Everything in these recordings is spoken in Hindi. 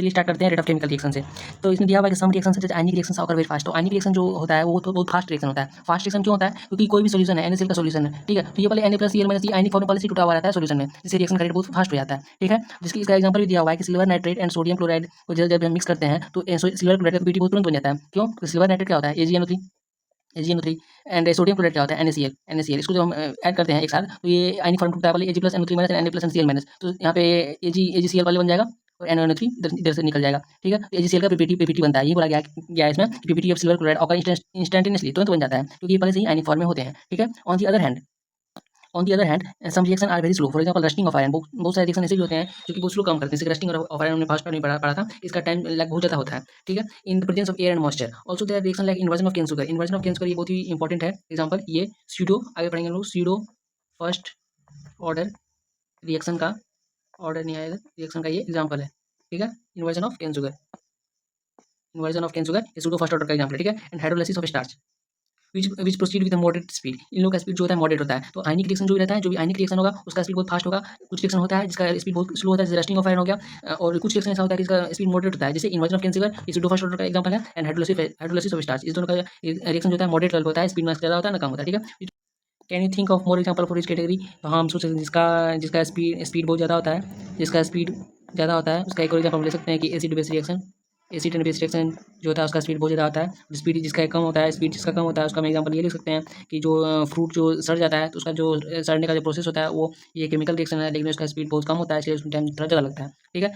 चलिए स्टार्ट करते हैं रेट ऑफ केमिकल रिएक्शन से। तो इसमें दिया हुआ है कि some reaction such as ionic reactions occur very fast. तो आयनिक रिएक्शन जो होता है वो तो बहुत फास्ट रिएक्शन होता है। फास्ट रिएक्शन क्यों होता है? क्योंकि कोई भी सॉल्यूशन है NaCl का सॉल्यूशन है, ठीक है, तो ये पहले Na+Cl- आयनिक फॉर्म पहले से टूटा हुआ रहता है सॉल्यूशन में, जिससे रिएक्शन का रेट बहुत फास्ट हो जाता है, ठीक है। जिसकी इसका एग्जांपल भी दिया हुआ है कि silver nitrate and sodium chloride को जब हम मिक्स करते हैं तो सिल्वर क्लोराइड का पीटी बहुत तुरंत बन जाता है। क्यों? क्योंकि सिल्वर नाइट्रेट क्या होता है AgNO3 एंड सोडियम क्लोराइड क्या होता है NaCl। इसको जब हम ऐड करते हैं एक साथ तो ये आयनिक फॉर्म टूटता है, पहले Ag+NO3- Na+NCl-। तो यहाँ पे AgCl वाले बन जाएगा और NaNO3 इधर से निकल जाएगा, ठीक है। तो AgCl का पीपीटी बनता है। ये बोला गया है इसमें कि PPT of silver chloride occur instantaneously तुरंत बन जाता है, क्योंकि ये पहले से ही आयनिक फॉर्म में होते हैं, ठीक है। On the other hand some reaction are very slow. For example rusting of iron, बहुत सारे रिएक्शन ऐसे भी होते हैं जो कि बहुत स्लो काम करते हैं। जैसे रस्टिंग ऑफ आयरन हमने फर्स्ट पार्ट में पढ़ा था, इसका टाइम लैग बहुत ज़्यादा होता है, ठीक है। In the presence of air and moisture also there reaction like inversion of cane sugar. Inversion of cane sugar ये बहुत ही इंपॉर्टेंट है। एग्जांपल ये स्यूडो, आगे पढ़ेंगे हम लोग, स्यूडो फर्स्ट ऑर्डर रिएक्शन का ऑर्डर नहीं आएगा, रिएक्शन का ये एग्जांपल है, ठीक है। इन्वर्जन ऑफ केन शुगर, ये स्यूडो फर्स्ट ऑर्डर का एग्जांपल है, ठीक है। And hydrolysis of starch which proceed with moderate speed. इन लोगों का स्पीड जो होता है मॉडरेट होता है। तो आयनिक रिएक्शन जो भी रहता है, जो भी आयनिक रिएक्शन होगा उसका स्पीड बहुत फास्ट होगा। कुछ रिएक्शन होता है जिसका स्पीड बहुत स्लो होता है, जैसे रस्टिंग ऑफ आयरन हो गया, और कुछ रिएक्शन ऐसा होता है कि इसका स्पीड मॉडरेट होता है, जैसे इन्वर्जन ऑफ केन शुगर ये स्यूडो फर्स्ट ऑर्डर का एग्जांपल है। एंड हाइड्रोलाइसिस ऑफ स्टार्च, इस दोनों का रिएक्शन जो होता है मॉडरेट लेवल होता है, स्पीड में ज़्यादा होता है ना कम होता है, ठीक है। Can you think of more example for इस कैटेगरी? तो हम सोच सकते हैं जिसका स्पीड बहुत ज़्यादा होता है, जिसका स्पीड ज़्यादा होता है उसका एक और एग्जांपल ले सकते हैं कि एसिड एंड बेस रिएक्शन जो होता है उसका स्पीड बहुत ज़्यादा होता है। स्पीड जिसका कम होता है, स्पीड जिसका कम होता है उसका हम एग्जांपल ये लिख सकते हैं कि जो फ्रूट जो सड़ जाता है तो उसका जो सड़ने का जो प्रोसेस होता है वो ये केमिकल रिएक्शन है, लेकिन उसका स्पीड बहुत कम होता है, इसलिए उसमें टाइम थोड़ा ज़्यादा लगता है, ठीक है।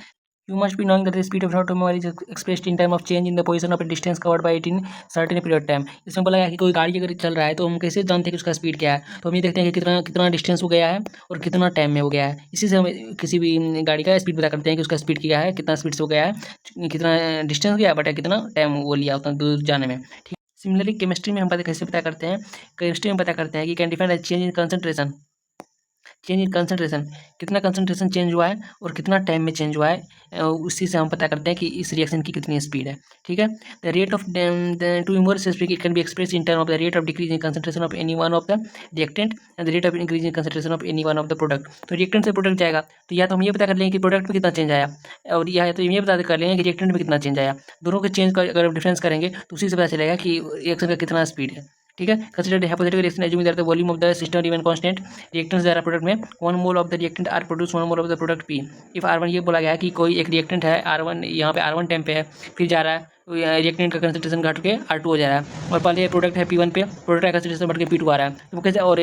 You must be knowing that the speed of an automobile is expressed in time of change in the position of a distance covered by it in certain period of time। इसमें बोला गया कि कोई गाड़ी अगर चल रहा है तो हम कैसे जानते हैं कि उसका स्पीड क्या है? तो हम ये देखते हैं कि कितना कितना डिस्टेंस हो गया है और कितना टाइम में हो गया है। इसी से हम किसी भी गाड़ी का स्पीड पता करते हैं कि उसका स्पीड क्या है, कितना स्पीड से हो गया है, कितना डिस्टेंस गया बटा कितना टाइम वो लिया उतना दूर जाने में, ठीक। सिमिलरली केमिस्ट्री में हम पता कैसे पता करते हैं? केमिस्ट्री में पता करते हैं कि can define change in concentration, कितना कंसंट्रेशन चेंज हुआ है और कितना टाइम में चेंज हुआ है, उसी से हम पता करते हैं कि इस रिएक्शन की कितनी स्पीड है, ठीक है। The rate of to be more specific it can be express in term of the rate of decrease in concentration of any one of the reactant and the rate of increase in concentration of any one of the product. तो रिएक्टेंट से प्रोडक्ट जाएगा तो या तो हम ये पता कर लेंगे कि प्रोडक्ट में कितना चेंज आया, और या तो ये पता कर लेंगे कि रिएक्टेंट में कितना चेंज आया। दोनों के चेंज का अगर डिफरेंस करेंगे तो उसी से पता चलेगा कि रिएक्शन का कितना स्पीड है, ठीक है। Consider hypothetical reaction assuming that the volume of the system remain constant. Reactants द्वारा प्रोडक्ट में 1 mole of the reactant are produce 1 mole of the product P. If R1, ये बोला गया है कि कोई एक रिएक्टेंट है R1, यहाँ पे R1 टाइम पे है, फिर जा रहा है तो रिएक्टेंट का कंसंट्रेशन घट के R2 हो जा रहा है, और पहले प्रोडक्ट है P1 पे, प्रोडक्ट का कंसंट्रेशन बढ़ के P2 आ रहा है, तो कैसे? और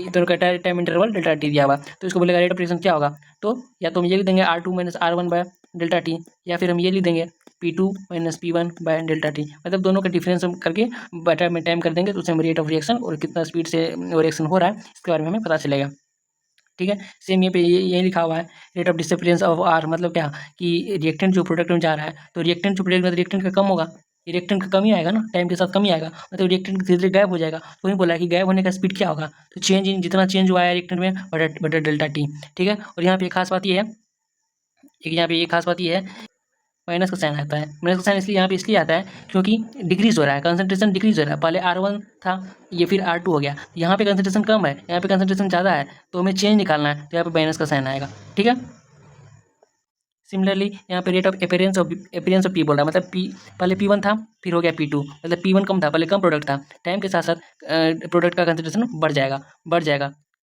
दोनों का टाइम इंटरवल डेल्टा टी दिया हुआ, तो इसको बोलेगा रेट ऑफ रिएक्शन क्या होगा? तो या तो हम ये लिख देंगे R2 minus R1 bye delta T, या फिर हम ये लिख देंगे P2 minus P1 bye delta T. मतलब दोनों का डिफरेंस हम करके बटा में टाइम कर देंगे तो उससे हम रेट ऑफ रिएक्शन और कितना स्पीड से रिएक्शन हो रहा है इसके बारे में हमें पता चलेगा, ठीक है। सेम ये पे ये लिखा हुआ है rate of disappearance of R, मतलब क्या कि रिएक्टेंट जो प्रोडक्ट में जा रहा है तो रिएक्टेंट जो प्रोडक्ट में रिएक्टेंट का कम होगा, रिएक्टेंट का कम ही आएगा ना, टाइम के साथ कम ही आएगा, मतलब रिएक्टेंट धीरे धीरे गायब हो जाएगा। तो वही बोला है कि गायब होने का स्पीड क्या होगा? तो चेंज इन जितना चेंज हुआ है रिएक्टेंट में बटा डेल्टा टी, ठीक है। और यहाँ पे एक खास बात ये है, यहाँ पे एक खास बात ये है, माइनस का साइन आता है। माइनस का साइन इसलिए यहाँ पे इसलिए आता है क्योंकि डिक्रीज हो रहा है, कंसंट्रेशन डिक्रीज हो रहा है। पहले R1 था, ये फिर R2 हो गया, यहाँ पे कंसंट्रेशन कम है, यहाँ पे कंसंट्रेशन ज़्यादा है, तो हमें चेंज निकालना है, तो यहाँ पे माइनस का साइन आएगा, ठीक है। सिमिलरली यहाँ पे रेट ऑफ एपेरेंस ऑफ पी बोल रहा है, मतलब पी पहले P1 था फिर हो गया P2, मतलब P1 कम था, पहले कम प्रोडक्ट था, टाइम के साथ साथ प्रोडक्ट का कंसंट्रेशन बढ़ जाएगा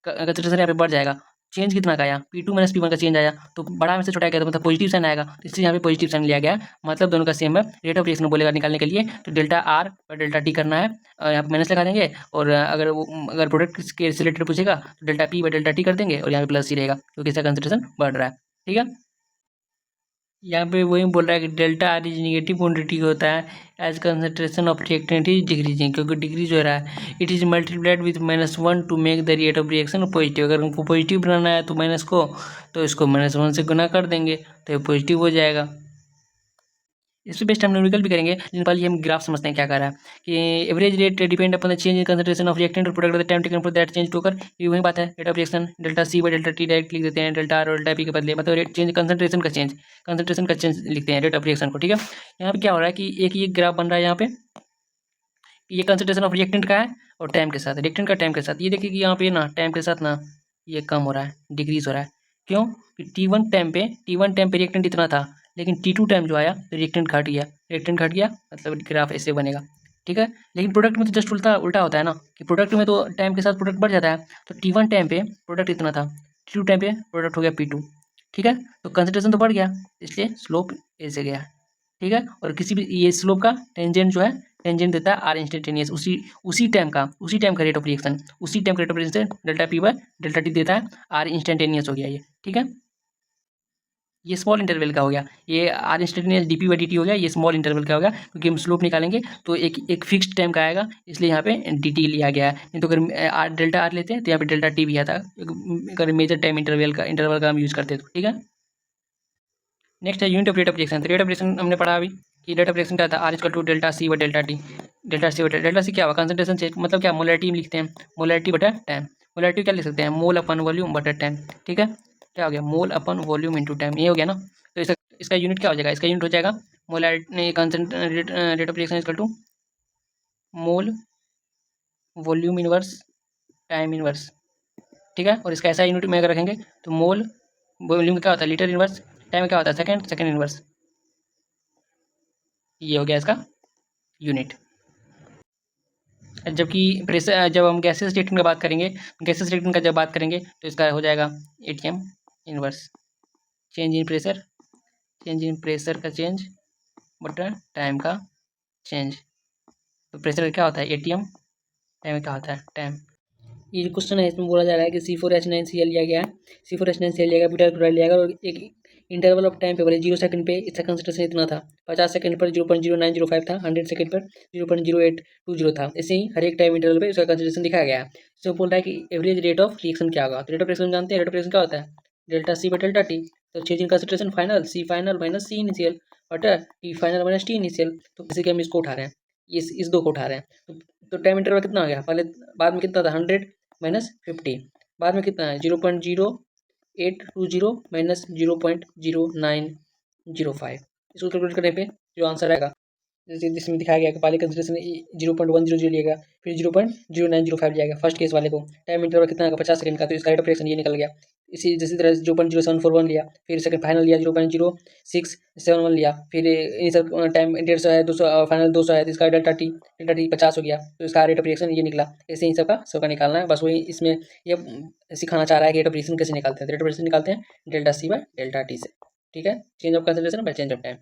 कंसंट्रेशन यहाँ पे बढ़ जाएगा। चेंज कितना का आया? P2 माइनस P1 का चेंज आया, तो बड़ा में से छोटा गया तो मतलब पॉजिटिव साइन आएगा, तो इसलिए यहाँ पे पॉजिटिव साइन लिया गया, मतलब दोनों का सेम है। रेट ऑफ रिएक्शन बोलेगा निकालने के लिए तो डेल्टा R और डेल्टा टी करना है, यहाँ पे माइनस लगा देंगे, और अगर प्रोडक्ट के रिलेटेड पूछेगा तो delta P by delta T कर देंगे, और यहाँ पे प्लस ही रहेगा क्योंकि इसका कंसंट्रेशन बढ़ रहा है, ठीक है। यहाँ पे वही बोल रहा है कि delta R is negative quantity होता है as concentration of reactant is decreasing, क्योंकि डिक्रीज हो रहा है। It is multiplied with -1 to make the rate of reaction positive. अगर हमको पॉजिटिव बनाना है तो माइनस को, तो इसको -1 से गुना कर देंगे तो ये पॉजिटिव हो जाएगा। इस पे बेस्ट हम न्यूमेरिकल भी करेंगे, लेकिन पहले हम ग्राफ समझते हैं क्या कर रहा है कि average rate depend upon the change in concentration of reactant और product the time taken for that change to occur. ये वही बात है, rate of reaction delta C by delta T direct लिख देते हैं, डेल्टा आर और डेल्टा पी के बदले, मतलब रेट चेंज कंसंट्रेशन का चेंज लिखते हैं रेट ऑफ रिएक्शन को, ठीक है। यहाँ पे क्या हो रहा है कि एक ये ग्राफ बन रहा है यहाँ पे, ये कंसंट्रेशन ऑफ रिएक्टेंट का है और टाइम के साथ, रिएक्टेंट का टाइम के साथ, ये देखिए कि यहाँ पे ना टाइम के साथ ना ये कम हो रहा है, डिक्रीज हो रहा है। क्यों? कि T1 टाइम पे रिएक्टेंट इतना था, लेकिन T2 टाइम जो आया तो रिएक्टेंट घट गया मतलब ग्राफ ऐसे बनेगा, ठीक है। लेकिन प्रोडक्ट में तो जस्ट उल्टा उल्टा होता है ना, कि प्रोडक्ट में तो टाइम के साथ प्रोडक्ट बढ़ जाता है। तो T1 टाइम पे प्रोडक्ट इतना था, T2 टाइम पे प्रोडक्ट हो गया P2, ठीक है। तो कंसंट्रेशन तो बढ़ गया, इसलिए स्लोप ऐसे गया, ठीक है। और किसी भी ये स्लोप का टेंजेंट जो है, टेंजेंट देता है आर इंस्टेंटेनियस, उसी टाइम का रेट ऑफ रिएक्शन, उसी टाइम का rate of reaction delta P bye delta T देता है, आर इंस्टेंटेनियस हो गया ये, ठीक है। ये स्मॉल इंटरवल का हो गया, ये R instantaneous D P by D T हो गया, ये स्मॉल इंटरवल का हो गया, क्योंकि हम स्लोप निकालेंगे तो एक फिक्स्ड टाइम का आएगा, इसलिए यहाँ पे डी टी लिया गया है। नहीं तो अगर आर डेल्टा आर लेते हैं तो यहाँ पे डेल्टा टी भी आता, अगर मेजर टाइम इंटरवल का हम यूज़ करते तो, ठीक है। नेक्स्ट है unit of rate of reaction. Rate of reaction हमने पढ़ा अभी कि रेट ऑफ रिएक्शन क्या था, R equal to delta C व डेल्टा टी। डेल्टा सी क्या हुआ, कंसंट्रेशन चेंज, मतलब क्या, मोलैरिटी में लिखते हैं, मोलैरिटी बटा टाइम। मोलैरिटी क्या लिख सकते हैं, मोल अपन वॉल्यूम बटा टाइम, ठीक है। क्या हो गया, मोल अपन वॉल्यूम इंटू टाइम, ये हो गया ना। तो इसका यूनिट क्या हो जाएगा, इसका यूनिट हो जाएगा molarity rate of reaction equal to mole volume inverse time inverse, ठीक है। और इसका ऐसा यूनिट में अगर रखेंगे तो मोल वॉल्यूम क्या होता है लीटर इनवर्स, टाइम क्या होता है सेकंड इनवर्स, ये हो गया इसका यूनिट। जबकि प्रेशर, जब हम गैसेस रिएक्टेंट का बात करेंगे, गैसेस रिएक्टेंट का जब बात करेंगे तो इसका हो जाएगा ATM inverse, change in pressure का चेंज बटा टाइम का चेंज। तो प्रेशर क्या होता है एटीएम, टाइम क्या होता है टाइम। ये जो क्वेश्चन है इसमें बोला जा रहा है कि C4H9Cl लिया गया है, C4H9Cl लिया गया, ब्यूटाइल क्लोराइड लिया गया, और एक इंटरवल ऑफ टाइम पे बोले 0 सेकंड पे इसका कंसंट्रेशन इतना था, 50 सेकंड पर 0.0905 था, 100 सेकंड पर 0.0820 था। ऐसे ही हर एक टाइम इंटरवल पे इसका कंसंट्रेशन दिखाया गया है। इसमें बोल रहा है कि एवरेज रेट ऑफ रिएक्शन क्या होगा। तो रेट ऑफ रिएक्शन जानते हैं, रेट ऑफ रिएक्शन क्या होता है डेल्टा सी बटा डेल्टा टी। तो change in concentration final, C final minus C initial बटा T final minus T initial. तो किसी के हम इसको उठा रहे हैं, इस दो को उठा रहे हैं। तो टाइम इंटरवल कितना आ गया, पहले बाद में कितना था 100 माइनस 50, बाद में कितना है 0.0820 माइनस 0.0905। इसको कैलकुलेट करने पे जो आंसर आएगा, जैसे जिसमें दिखाया गया कि पहले कंसिडरेशन 0.100 लिएगा, फिर 0.0905 लिया गया फर्स्ट केस वाले को। टाइम इंटरवल कितना आएगा 50 सेकंड का, तो इसका रेट ऑफ रिएक्शन ये निकल गया। इसी जैसी तरह 0.0741 लिया, फिर सेकंड फाइनल लिया 0.0671 लिया, फिर इनिशियल टाइम 150 है, 200 फाइनल 200 है, तो इसका डेल्टा टी 50 हो गया, तो इसका रेट ऑफ रिएक्शन ये निकला। ऐसे ही सबका निकालना है, बस वही इसमें ये सिखाना चाह रहा है कि रेट ऑफ रिएक्शन कैसे निकालते हैं। रेट ऑफ रिएक्शन निकालते हैं delta C by delta T से, ठीक है, change of concentration by change of time.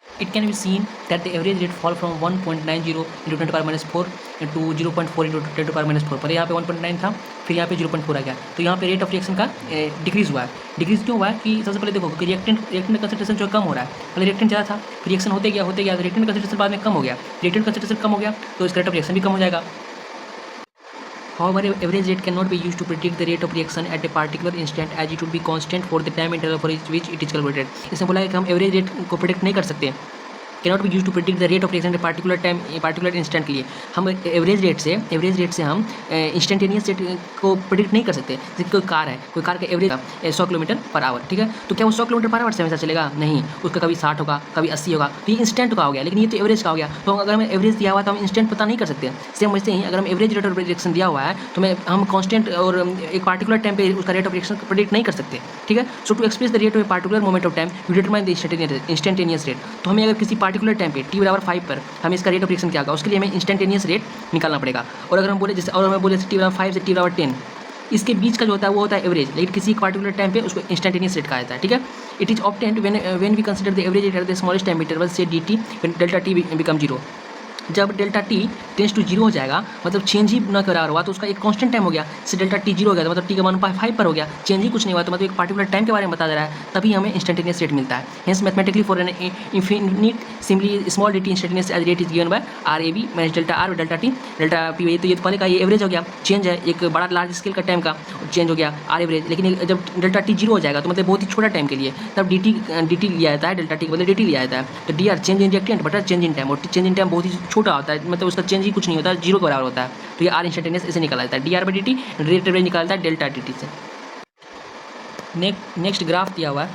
It can be seen that the average rate fall from 1.90 into 10 to power minus 4 to 0.4 into 10 to power minus 4। पहले यहाँ पे 1.9 था, फिर यहाँ पे 0.4 आ गया, तो यहाँ पे रेट ऑफ रिएक्शन का डिक्रीज हुआ है। डिक्रीज क्यों हुआ है कि सबसे पहले देखो कि रिएक्टेंट में कंसंट्रेशन जो कम हो रहा है, पहले रिएक्टेंट ज़्यादा था, रिएक्शन होते गया तो रिएक्टेंट कंसंट्रेशन बाद में कम हो गया, रिएक्टेंट कंसंट्रेशन कम हो गया तो इसका रेट ऑफ रिएक्शन भी कम हो जाएगा। However, average rate cannot be used to predict the rate of reaction at a particular instant, as it would be constant for the time interval for which it is calculated। इसमें बोला है कि हम एवरेज रेट को प्रेडिक्ट नहीं कर सकते, cannot be use to predict the rate of reaction particular instant के लिए। हम एवरेज रेट से हम इंस्टेंटेनियस रेट को प्रेडिक्ट नहीं कर सकते। जैसे कोई कार का एवरेज 100 किलोमीटर पर आवर, ठीक है, तो क्या वो 100 किलोमीटर पर आवर से हमेशा चलेगा, नहीं, उसका कभी 60 होगा, कभी 80 होगा, तो ये इंस्टेंट का हो गया, लेकिन ये तो एवरेज का हो गया। तो अगर हमें एवरेज दिया हुआ है तो हम इंस्टेंट पता नहीं कर सकते। सेम वैसे ही अगर हम एवरेज रेट ऑफ रिएक्शन दिया हुआ है तो हम कॉन्स्टेंट और एक पार्टिकुलर टाइम पे उसका रेट ऑफ रिएक्शन प्रेडिक्ट नहीं कर सकते, ठीक है। So to express the rate of a particular moment of time you determine the instantaneous rate. तो हमें अगर किसी पार्टिकुलर टाइम पे t/5 पर हमें इसका रेट ऑफ रिएक्शन क्या होगा, उसके लिए हमें इंस्टेंटेनियस रेट निकालना पड़ेगा। और अगर हम बोले जैसे t/5 से t/10 इसके बीच का जो होता है वो होता है एवरेज, लेकिन किसी पार्टिकुलर टाइम पे उसको इंस्टेंटेनियस रेट कहा जाता है, ठीक है। It is obtained when we consider the average rate at the smallest time interval से dt when delta t become 0। जब डेल्टा टी टेंस टू 0 हो जाएगा, मतलब चेंज ही न बराबर हुआ, तो उसका एक कांस्टेंट टाइम हो गया, से डेल्टा टी 0 हो गया, तो मतलब टी का मान 5 पर हो गया, चेंज ही कुछ नहीं हुआ, तो मतलब एक पार्टिकुलर टाइम के बारे में बता दे रहा है, तभी हमें इंस्टेंटेनियस रेट मिलता है। Hence mathematically for an infinite simply small dt instantaneous as rate is given by RAB minus delta R delta T delta P. तो ये पहले का ये एवरेज हो गया, चेंज है एक बड़ा लार्ज स्केल का टाइम का चेंज हो गया आर एवरेज, लेकिन जब डेल्टा टी 0 हो जाएगा तो मतलब बहुत ही छोटा टाइम के लिए तब dt लिया जाता है, डेल्टा टी के बदले dt लिया जाता है। तो dr चेंज इन रिएक्टेंट बटा चेंज इन टाइम, और चेंज इन टाइम बहुत ही छोटा होता है, मतलब उसका चेंज ही कुछ नहीं होता है, 0 के बराबर होता है। तो ये आर इंस्टेंटेनियस ऐसे निकला जाता है, dr/dt रेट एवरेज निकालता है डेल्टा dt से। नेक्स्ट ग्राफ दिया हुआ है,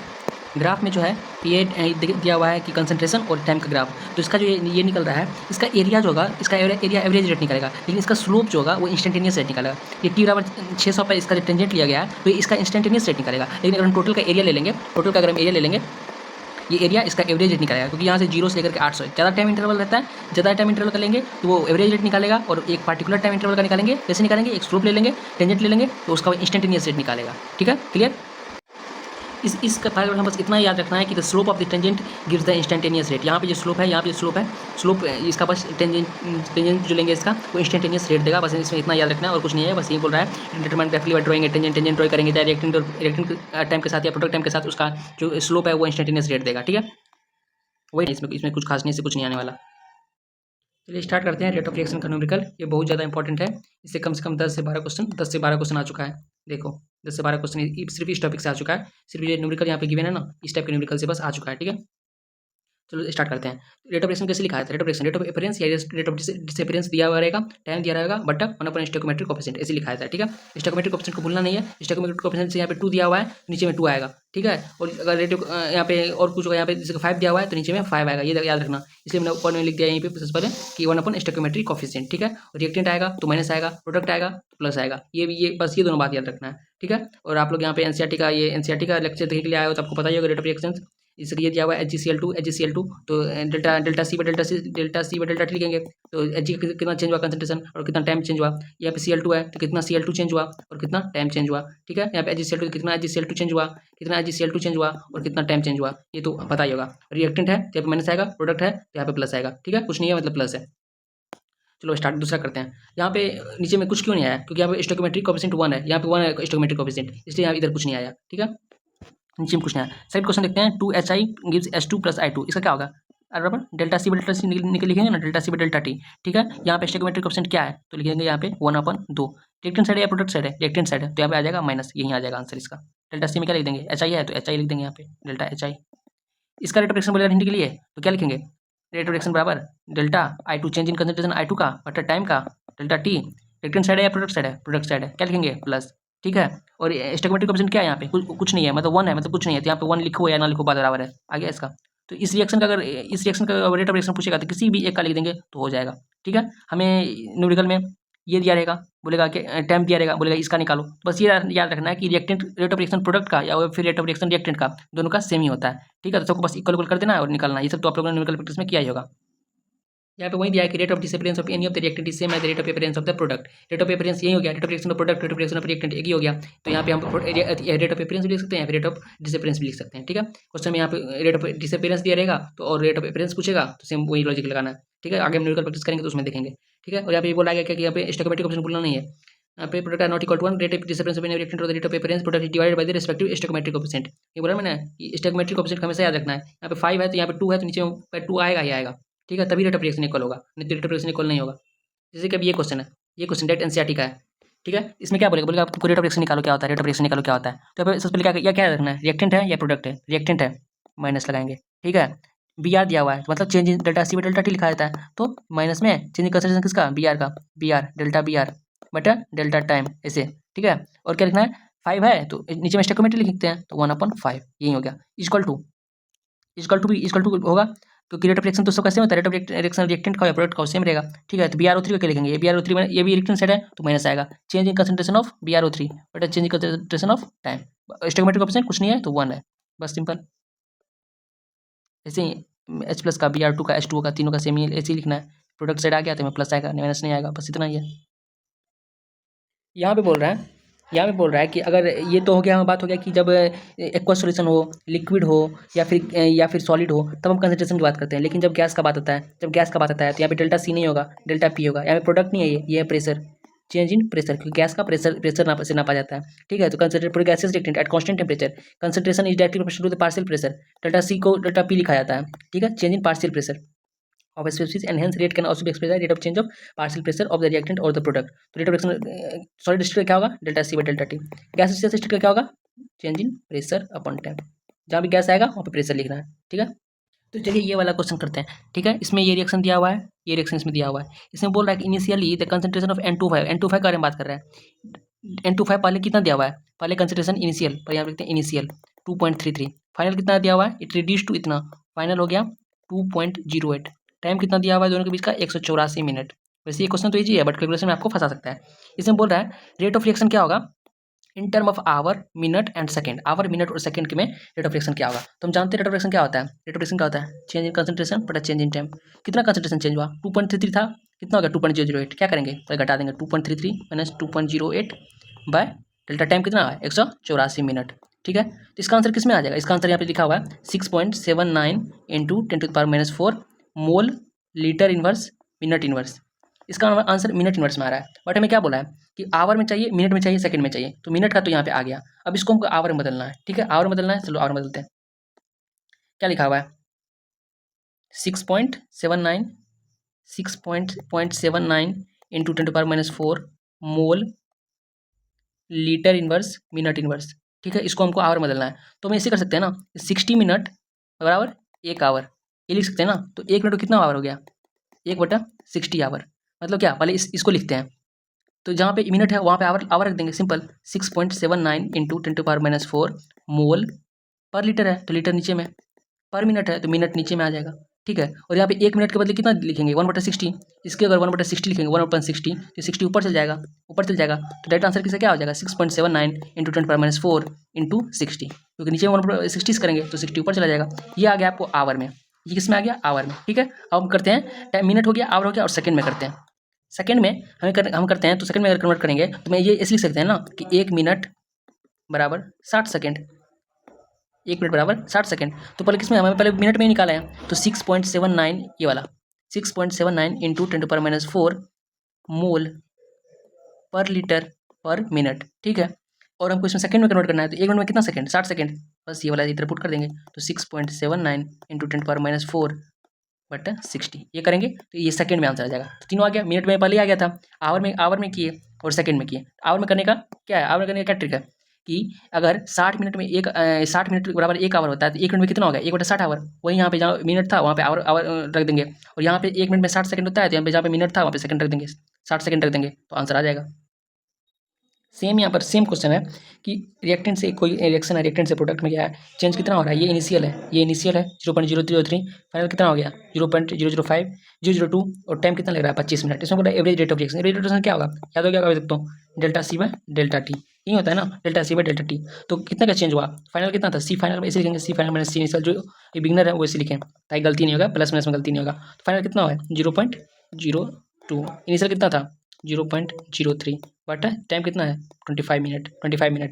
ग्राफ में जो है ये दिया हुआ है कि कंसंट्रेशन और टाइम का ग्राफ। तो इसका जो ये निकल रहा है, इसका एरिया जो होगा, इसका एरिया एवरेज रेट निकलेगा, लेकिन इसका स्लोप जो होगा वो इंस्टेंटेनियस रेट निकलेगा। ये t/600 पर इसका जो टेंजेंट लिया गया है तो इसका इंस्टेंटेनियस रेट निकलेगा। लेकिन अगर हम टोटल का एरिया ले लेंगे, टोटल का अगर हम एरिया ले लेंगे, ये एरिया इसका एवरेज रेट निकालेगा, क्योंकि यहाँ से 0 से लेकर के 800 ज़्यादा टाइम इंटरवल रहता है, ज़्यादा टाइम इंटरवल का लेंगे तो वो एवरेज रेट निकालेगा, और एक पार्टिकुलर टाइम इंटरवल का निकालेंगे, कैसे निकालेंगे, एक स्लोप ले लेंगे, टेंजेंट ले लेंगे, तो उसका इंस्टेंटेनियस रेट निकालेगा। ठीक है, क्लियर। इसका फायदा हम बस इतना याद रखना है कि the slope of the tangent gives the instantaneous rate. यहाँ पे जो स्लोप है, यहाँ पे जो स्लोप है, स्लोप इसका बस टेंजेंट जो लेंगे इसका वो इंस्टेंटेनियस रेट देगा। बस इसमें इतना याद रखना है और कुछ नहीं है, बस यही बोल रहा है determine graphically by drawing tangent draw करेंगे चाहे रिएक्टिंग टाइम के साथ या प्रोडक्ट टाइम के साथ, उसका जो स्लोप है वो इंस्टेंटेनियस रेट देगा। ठीक है, वही इसमें कुछ खास नहीं से कुछ नहीं आने वाला। चलिए स्टार्ट करते हैं। रेट ऑफ रिएक्शन का न्यूमेरिकल, ये बहुत ज़्यादा इंपॉर्टेंट है, इससे कम से कम 10 से 12 क्वेश्चन आ चुका है। देखो 10 से 12 क्वेश्चन सिर्फ इस टॉपिक से आ चुका है, सिर्फ ये न्यूमेरिकल यहाँ पे गिवन है ना, इस टाइप के न्यूमेरिकल से बस आ चुका है। ठीक है, चलो स्टार्ट करते हैं। रेट ऑफ रिएक्शन कैसे लिखा है? रेट ऑफ अपीयरेंस या रेट ऑफ डिसअपीयरेंस दिया हुआ रहेगा, टाइम दिया रहेगा, बटा 1 स्टोइकोमेट्रिक कोएफिशिएंट ऐसे लिखा है। ठीक है, स्टोइकोमेट्रिक कोएफिशिएंट को भूलना नहीं है। स्टोइकोमेट्रिक कोएफिशिएंट से यहाँ पे 2 दिया हुआ है, नीचे में 2 आएगा। ठीक है, और अगर रेट यहाँ पे और कुछ होगा, यहाँ पे जैसे 5 दिया हुआ है तो नीचे में 5 आएगा, ये याद रखना। इसलिए मैंने ऊपर में लिख दिया यहीं पे सबसे पहले कि 1 स्टोइकोमेट्रिक कोएफिशिएंट। ठीक है, रिएक्टेंट आएगा तो माइनस आएगा, प्रोडक्ट आएगा तो प्लस आएगा, ये बस ये दोनों बात याद रखना है। ठीक है, और आप लोग यहाँ पे एनसीईआरटी का लेक्चर देखने के लिए आए हो तो आपको पता ही होगा रेट ऑफ रिएक्शन। इसके ये दिया हुआ है HgCl2 तो डेल्टा सी बटा डेल्टा टी लिखेंगे, तो Hg कितना चेंज हुआ कंसंट्रेशन और कितना टाइम चेंज हुआ। यहाँ पे Cl2 है तो कितना Cl2 चेंज हुआ और कितना टाइम चेंज हुआ। ठीक है, यहाँ पे HgCl2 कितना HgCl2 चेंज हुआ, कितना HgCl2 चेंज हुआ और कितना टाइम चेंज हुआ, ये तो पता ही होगा। रिएक्टेंट है तो यहाँ पे माइनस आएगा, प्रोडक्ट है तो यहाँ पे प्लस आएगा। ठीक है, कुछ नहीं है मतलब प्लस है। चलो स्टार्ट दूसरा करते हैं। यहाँ पे नीचे में कुछ क्यों नहीं आया, क्योंकि यहाँ पे स्टोइकोमेट्रिक कोएफिशिएंट 1 है, यहाँ पे 1 है स्टोइकोमेट्रिक कोएफिशिएंट, इसलिए यहाँ इधर कुछ नहीं आया। ठीक है, नीचे में कुछ नहीं आया। सेकंड क्वेश्चन देखते हैं। 2HI gives H2 plus I2, इसका क्या होगा? बराबर डेल्टा सी निकल लिखेंगे ना, डेल्टा सी बटा डेल्टा टी। ठीक है, यहाँ पे स्टोइकोमेट्रिक कोएफिशिएंट क्या है तो लिखेंगे यहाँ पे 1/2। रिएक्टेंट साइड है या प्रोडक्ट साइड है? रिएक्टेंट साइड है तो यहाँ पे आ जाएगा माइनस, यहीं आ जाएगा आंसर इसका। डेल्टा सी में क्या लिख देंगे, HI है तो HI लिख देंगे यहाँ पे, डेल्टा HI। इसका रेट ऑफ रिएक्शन बोलेगा हिंदी के लिए तो क्या लिखेंगे, रेट ऑफ रिएक्शन बराबर delta I2 change in concentration I2 का बटा टाइम का डेल्टा टी। रिएक्टेंट साइड है या प्रोडक्ट साइड है? प्रोडक्ट साइड है, क्या लिखेंगे प्लस। ठीक है, और स्टोइकोमेट्रिक कोएफिशिएंट क्या है यहाँ पे, कुछ नहीं है, मतलब 1 है, मतलब कुछ नहीं है, तो यहाँ पे 1 लिखो या ना लिखो बात बराबर है, आ गया इसका। तो इस रिएक्शन का अगर इस रिएक्शन का रेट ऑफ रिएक्शन पूछेगा तो किसी भी एक का लिख देंगे तो हो जाएगा। ठीक है, हमें न्यूमेरिकल में ये दिया रहेगा, बोलेगा कि टाइम दिया रहेगा, बोलेगा इसका निकालो। बस ये याद रखना है कि reactant rate of reaction product का या फिर रेट ऑफ रिएक्शन रिएक्टेंट का, दोनों का सेम ही होता है। ठीक है, तो सबको बस इक्वल कर देना है और निकालना। ये सब तो आप लोगों ने न्यूमेरिकल प्रैक्टिस में किया ही होगा। यहाँ पे वही दिया है कि rate of disappearance of any of the reactant is same as the rate of appearance of the product. Rate of appearance यही हो गया, rate of reaction of product, rate of reaction of reactant एक ही हो गया। तो यहाँ पे हम रेट ऑफ अपीयरेंस भी लिख सकते हैं, रेट ऑफ डिसअपीयरेंस भी लिख सकते हैं। ठीक है, क्वेश्चन में यहाँ पे रेट ऑफ डिसअपीयरेंस दिया रहेगा तो और रेट ऑफ अपीयरेंस पूछेगा तो सेम वही लॉजिक लगाना है। ठीक है, आगे हम न्यूमेरिकल प्रैक्टिस करेंगे तो उसमें देखेंगे। ठीक है, और यहाँ पे बोला गया कि यहाँ पे स्टोइकोमेट्रिक कोएफिशिएंट भूलना नहीं है। यहाँ पे product are not equal to 1, rate of disappearance of any reactant और the rate of appearance product is divided by the respective stoichiometric coefficient. ये बोला मैंने कि स्टोइकोमेट्रिक कोएफिशिएंट हमेशा याद रखना है। यहाँ पे 5 है तो यहाँ पे 2 है तो नीचे में 2 आएगा ही आएगा। ठीक है, तभी रेट ऑफ रिएक्शन इक्वल होगा, नहीं तो रेट ऑफ रिएक्शन इक्वल नहीं होगा। जैसे कि अब ये क्वेश्चन है, ये क्वेश्चन डायरेक्ट एनसीईआरटी का है। ठीक है, इसमें क्या बोलेगा आपको रेट ऑफ रिएक्शन निकालो क्या होता है, रेट ऑफ रिएक्शन निकालो क्या होता है। तो सबसे पहले क्या रखना है, रिएक्टेंट है या प्रोडक्ट है? रिएक्टेंट है, माइनस लगाएंगे। ठीक है, BR दिया हुआ है मतलब चेंज इन डेल्टा सी बटा डेल्टा टी लिखा रहता है, तो माइनस में चेंज इन कंसंट्रेशन किसका, BR का, BR डेल्टा BR बटा डेल्टा टाइम ऐसे। ठीक है, और क्या लिखना है, 5 है तो नीचे में स्टोइकोमेट्रिक लिखते हैं तो 1/5 यही हो गया। इक्वल टू होगा क्योंकि रेट ऑफ रिएक्शन तो सबका सेम होता है, रेट ऑफ रिएक्शन रिएक्टेंट का या प्रोडक्ट का सेम रहेगा। ठीक है, तो BrO3 को क्या लिखेंगे, ये BrO3 में ये भी रिएक्टेंट साइड है तो माइनस आएगा, change in concentration of BrO3 but change in concentration of time. Stoichiometric coefficient कुछ नहीं है तो 1 है, बस सिंपल। ऐसे ही H+ का BrO2 का H2O का तीनों का सेम ही ऐसे ही लिखना है। प्रोडक्ट साइड आ गया तो में प्लस आएगा, माइनस नहीं आएगा, बस इतना ही है। यहाँ पे बोल रहा है कि अगर ये तो हो गया, हमें बात हो गया कि जब एक्वा सॉल्यूशन हो, लिक्विड हो या फिर सॉलिड हो तब हम कंसंट्रेशन की बात करते हैं। लेकिन जब गैस का बात आता है तो यहाँ पे डेल्टा सी नहीं होगा, डेल्टा पी होगा। यहाँ पे प्रोडक्ट नहीं है, ये है प्रेशर, चेंज इन प्रेशर, क्योंकि गैस का प्रेशर से नापा जाता है। ठीक है, तो concentrate gases reactant at constant temperature concentration is directly proportional to the partial pressure. Delta C को डेल्टा पी लिखा जाता है। ठीक है, change in partial pressure of a species and hence rate can also be expressed as rate of change of partial pressure of the reactant or the product। तो rate of reaction solid state का क्या होगा, delta C by delta T. Gas state का क्या होगा, change in pressure upon time. जहाँ भी गैस आएगा वहाँ पे प्रेशर लिखना है। ठीक है, तो चलिए ये वाला क्वेश्चन करते हैं। ठीक है, इसमें ये रिएक्शन दिया हुआ है, ये रिएक्शन इसमें दिया हुआ है। इसमें बोल रहा है कि initially the concentration of N25 के बारे में बात कर रहा है। N25 पहले कितना दिया हुआ है, पहले कंसंट्रेशन इनिशियल पर यहाँ लिखते हैं इनिशियल 2.33, फाइनल कितना दिया हुआ है, इट रिड्यूस टू इतना, फाइनल हो गया 2.08। टाइम कितना दिया हुआ है दोनों के बीच का, 184 मिनट। वैसे ये क्वेश्चन तो ईजी है बट कैलकुलेशन में आपको फंसा सकता है। इसमें बोल रहा है रेट ऑफ रिएक्शन क्या होगा, in term of hour, minute and second. Hour, minute और सेकंड के में रेट ऑफ रिएक्शन क्या होगा? तो हम जानते हैं रेट ऑफ रिएक्शन क्या होता है। रेट ऑफ रिएक्शन क्या होता है? चेंज इन कंसंट्रेशन बटा चेंज इन टाइम। कितना कंसंट्रेशन चेंज हुआ? 2.33 था, कितना हो गया? 2.008। क्या करेंगे? तो घटा देंगे 2.33 माइनस 2.08 बाय डेल्टा टाइम कितना है? 184 मिनट। ठीक है, तो इसका आंसर किस में आ जाएगा? इसका आंसर यहाँ पे लिखा हुआ है 6.79 into 10⁻⁴ mole litre inverse minute inverse. इसका आंसर मिनट इनवर्स में आ रहा है, बट हमें क्या बोला है कि आवर में चाहिए, मिनट में चाहिए, सेकंड में चाहिए। तो मिनट का तो यहाँ पे आ गया, अब इसको हमको आवर में बदलना है। ठीक है, आवर में बदलना है, चलो आवर में बदलते हैं। क्या लिखा हुआ है? 6.79 into 10⁻⁴ mole litre inverse minute inverse. ठीक है, इसको हमको आवर में बदलना है। तो हम ऐसे कर सकते हैं ना, 60 मिनट बराबर 1 आवर, ये लिख सकते हैं ना। तो 1 मिनट को कितना आवर हो गया? 1/60 आवर। मतलब क्या, पहले इसको लिखते हैं। तो जहाँ पे मिनट है वहाँ पे आवर आवर रख देंगे, सिंपल। 6.79 इंटू 10⁻⁴ मोल पर लीटर है तो लीटर नीचे में, पर मिनट है तो मिनट नीचे में आ जाएगा। ठीक है, और यहाँ पे 1 मिनट के बदले कितना लिखेंगे? 1/60। इसके अगर 1/60 लिखेंगे, 1/60 तो 60 ऊपर चल जाएगा, ऊपर चल जाएगा। तो डायरेक्ट आंसर किसका क्या हो जाएगा? 6.79 इंटू 10⁻⁴ इंटू 60, क्योंकि नीचे 1/60 करेंगे तो 60 ऊपर चला जाएगा। ये आ गया आपको आवर में, ये किस में आ गया? आवर में। ठीक है, अब हम करते हैं मिनट हो गया, आवर हो गया, और सेकंड में करते हैं। सेकंड में हम करते हैं, तो सेकंड में अगर कन्वर्ट करेंगे तो मैं ये ऐसे लिख सकते हैं ना कि 1 मिनट बराबर 60 सेकंड। 1 मिनट बराबर 60 सेकंड। तो पहले किसमें, हमें पहले मिनट में ही निकाला है, तो 6.79 ये वाला 6.79 इंटू 10⁻⁴ मोल पर लीटर पर मिनट। ठीक है, और हमको इसमें सेकंड में कन्वर्ट करना है, तो 1 मिनट में कितना सेकंड? 60 सेकंड। बस ये वाला इधर पुट कर देंगे, तो 6.79 इंटू 10⁻⁴ बटा 60 ये करेंगे तो ये सेकंड में आंसर आ जाएगा। तो तीनों आ गया, मिनट में पहले आ गया था, आवर में किए और सेकंड में किए। आवर में करने का क्या है? आवर में करने का क्या ट्रिक है कि अगर 60 मिनट में 60 मिनट बराबर 1 आवर होता है, तो 1 मिनट में कितना होगा? 1/60 आवर। वही यहाँ पे जहाँ मिनट था वहाँ पे आवर आवर रख देंगे, और यहाँ पे 1 मिनट में 60 सेकंड होता है, तो यहाँ पे जहाँ पे मिनट था वहाँ पे सेकंड रख देंगे, 60 सेकंड रख देंगे, तो आंसर आ जाएगा। सेम यहाँ पर सेम क्वेश्चन है कि रिएक्टेंट से कोई रिएक्शन है, रिएक्टेंट से प्रोडक्ट में क्या है, चेंज कितना हो रहा है? ये इनिशियल है, ये इनिशियल है 0.0303, फाइनल कितना हो गया? 0.005 002, और टाइम कितना लग रहा है? 25 मिनट। इसमें बोला average rate of reaction. Average rate of reaction क्या होगा? याद हो गया, कर सकता हूँ, delta C by delta T, यही होता है ना, delta C by delta T. तो कितना का चेंज हुआ? फाइनल कितना था? सी फाइनल ऐसे लिखेंगे, सी फाइनल माइनस सी इनिशियल, जो ये बिगनर है वो ऐसे लिखें ताकि गलती नहीं होगा, प्लस माइनस में गलती नहीं होगा। तो फाइनल कितना है? 0.02, इनिशियल कितना था? 0.03, बट टाइम कितना है? 25 मिनट।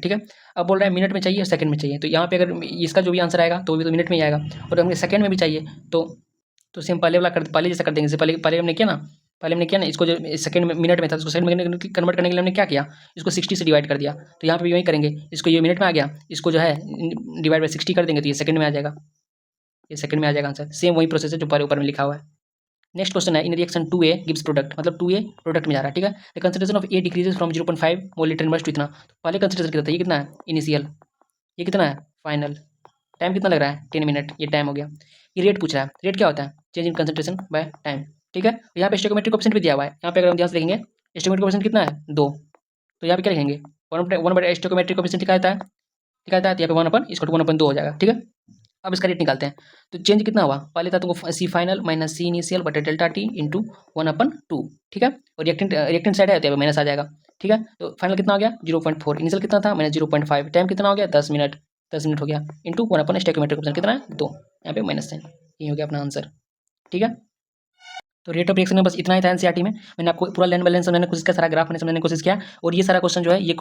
ठीक है, अब बोल रहा है मिनट में चाहिए और सेकंड में चाहिए, तो यहाँ पे अगर इसका जो भी आंसर आएगा तो वो भी तो मिनट में ही आएगा, और हमें सेकंड में भी चाहिए तो सेम पहले वाला पहले जैसा कर देंगे। जैसे पहले हमने किया ना, इसको जो सेकंड में मिनट में था उसको सेकंड में कन्वर्ट करने के लिए हमने क्या किया? इसको 60 से डिवाइड कर दिया, तो यहाँ पे भी वही करेंगे, इसको ये मिनट में आ गया, इसको जो है डिवाइड बाई 60 कर देंगे, तो ये सेकंड में आ जाएगा, ये सेकंड में आ जाएगा आंसर। सेम वही प्रोसेस है जो ऊपर में लिखा हुआ है। नेक्स्ट क्वेश्चन है, इन रिएक्शन 2A गिव्स प्रोडक्ट, मतलब 2A प्रोडक्ट में जा रहा है। ठीक है, the concentration of A decreases from 0.5 mole litre inverse two इतना। तो पहले कंसंट्रेशन कितना था? ये कितना है? इनिशियल। ये कितना है? फाइनल। टाइम कितना लग रहा है? 10 मिनट, ये टाइम हो गया। ये रेट पूछ रहा है, रेट क्या होता है? Change in concentration by time. ठीक है, यहाँ पे स्टोइकोमेट्रिक कोएफिशिएंट भी दिया हुआ है, यहाँ पे अगर हम ध्यान से देखेंगे स्टोइकोमेट्रिक कोएफिशिएंट कितना है? 2। तो यहाँ पे क्या लिखेंगे? 1/, स्टोइकोमेट्रिक कोएफिशिएंट लिखा रहता है, तो यहाँ पे 1/(1/2 हो जाएगा। ठीक है, अब इसका रेट निकालते हैं, तो चेंज कितना हुआ? पहले था तो सी फाइनल माइनस सी इनिशियल बटे डेल्टा टी इंटू 1/2। ठीक है, और रिएक्टेंट साइड है तो माइनस आ जाएगा। ठीक है, तो फाइनल कितना हो गया? 0.4, इनिशियल कितना था? माइनस 0.5, टाइम कितना हो गया? 10 मिनट, 10 मिनट हो गया, इंटू 1/, स्टोइकोमेट्रिक कोएफिशिएंट कितना है? 2, यहाँ पे माइनस साइन, ये हो गया अपना आंसर। ठीक है, तो रेट ऑफ रिएक्शन में बस इतना ही था एनसीईआरटी में। मैंने आपको पूरा लेन बैलेंस समझाने की कोशिश किया, सारा ग्राफ मैंने समझाने की कोशिश किया, और ये सारा क्वेश्चन जो है, ये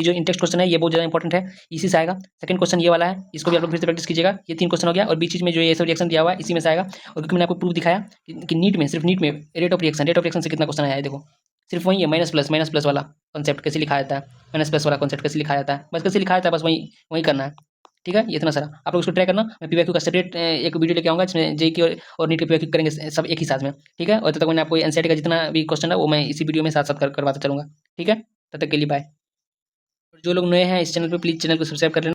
जो इंटेक्स्ट क्वेश्चन है ये बहुत ज़्यादा इंपॉर्टेंट है, इसी से आएगा। सेकंड क्वेश्चन ये वाला है, इसको भी आप लोग फिर से प्रैक्टिस कीजिएगा। ये 3 क्वेश्चन हो गया, और बीच में जो ये सब रिएक्शन दिया हुआ है इसी में से आएगा। और क्योंकि मैंने आपको प्रूफ दिखाया कि नीट में, सिर्फ नीट में रेट ऑफ रिएक्शन से कितना क्वेश्चन आया है, देखो सिर्फ वही है, माइनस प्लस वाला कॉन्सेप्ट कैसे लिखा जाता है, माइनस प्लस वाला कॉन्सेप्ट कैसे लिखा जाता है, बस कैसे लिखा जाता है, बस वही करना है। ठीक है, ये इतना सारा आप लोग उसको ट्राई करना। मैं पीवाईक्यू का सेपरेट एक वीडियो लेके आऊँगा, जिसमें जेईई और नीट के पीवाईक्यू करेंगे सब एक ही साथ में। ठीक है, और तब तक मैंने आपको एनसीईआरटी का जितना भी क्वेश्चन है वो मैं इसी वीडियो में साथ साथ करवाता चलूँगा। ठीक है, तब तक के लिए बाय। जो लोग नए हैं इस चैनल पर, प्लीज़ चैनल को सब्सक्राइब कर लेना।